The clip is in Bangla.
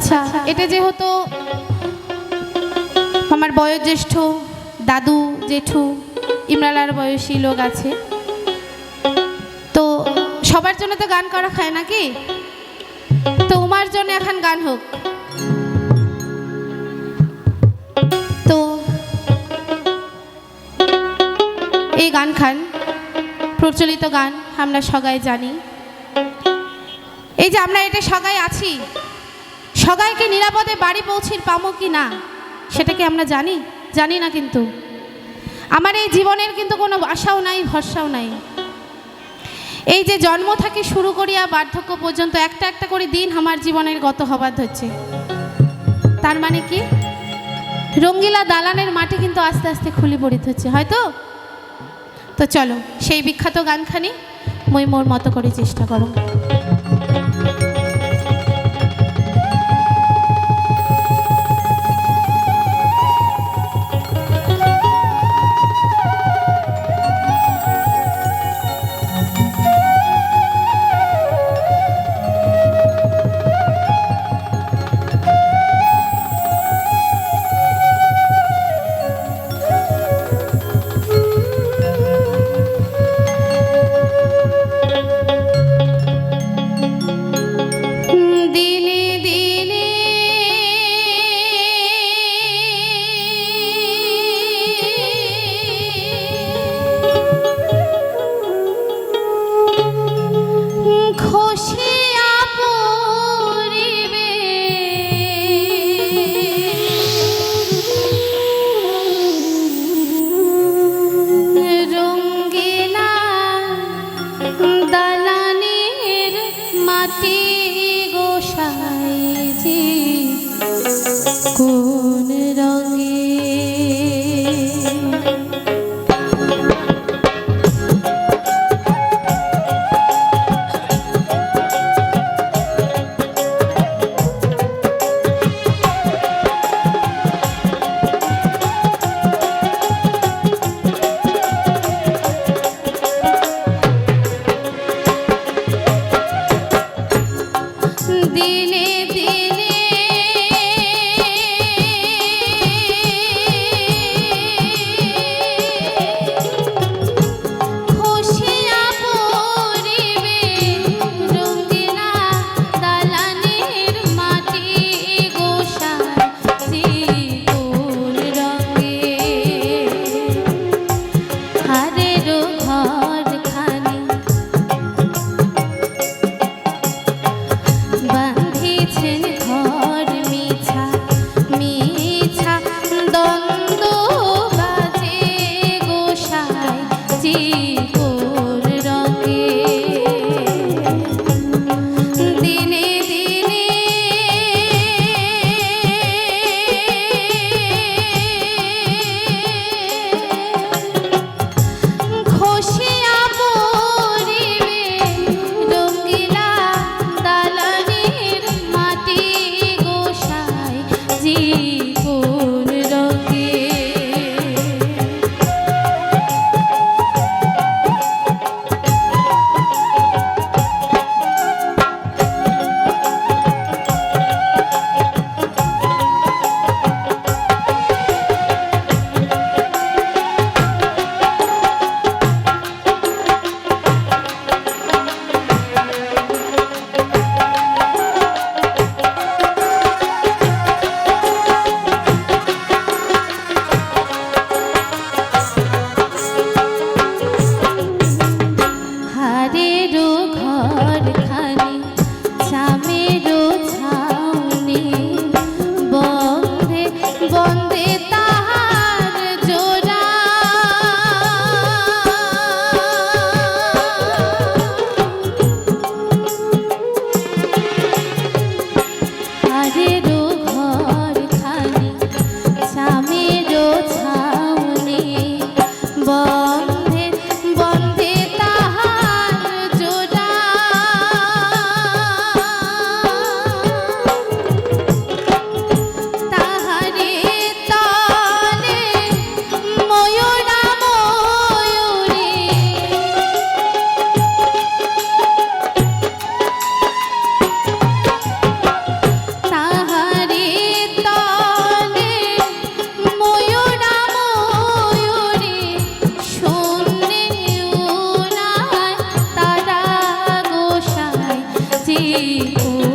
আচ্ছা, এটা যেহেতু আমার বয়োজ্যেষ্ঠ দাদু জেঠু ইমরালার বয়সী লোক আছে, তো সবার জন্য তো গান করা খায় নাকি? তো উমার জন্য এখন গান হোক। তো এই গান খান প্রচলিত গান আমরা সবাই জানি। এই যে আমরা এটা সবাই আছি, সবাইকে নিরাপদে বাড়ি পৌঁছির পামো কি না সেটা কি আমরা জানি না। কিন্তু আমার এই জীবনের কিন্তু কোনো আশাও নাই, ভরসাও নাই। এই যে জন্ম থেকে শুরু করিয়া বার্ধক্য পর্যন্ত একটা একটা করে দিন আমার জীবনের গত হবার ধরছে। তার মানে কি রঙ্গিলা দালানের মাটি কিন্তু আস্তে আস্তে খুলে পড়িতে হচ্ছে হয়তো। তো চলো সেই বিখ্যাত গানখানি মই মোর মতো করে চেষ্টা করো। কোন রঙে দিনে দিনে রঙ্গিলা দালানের জীবন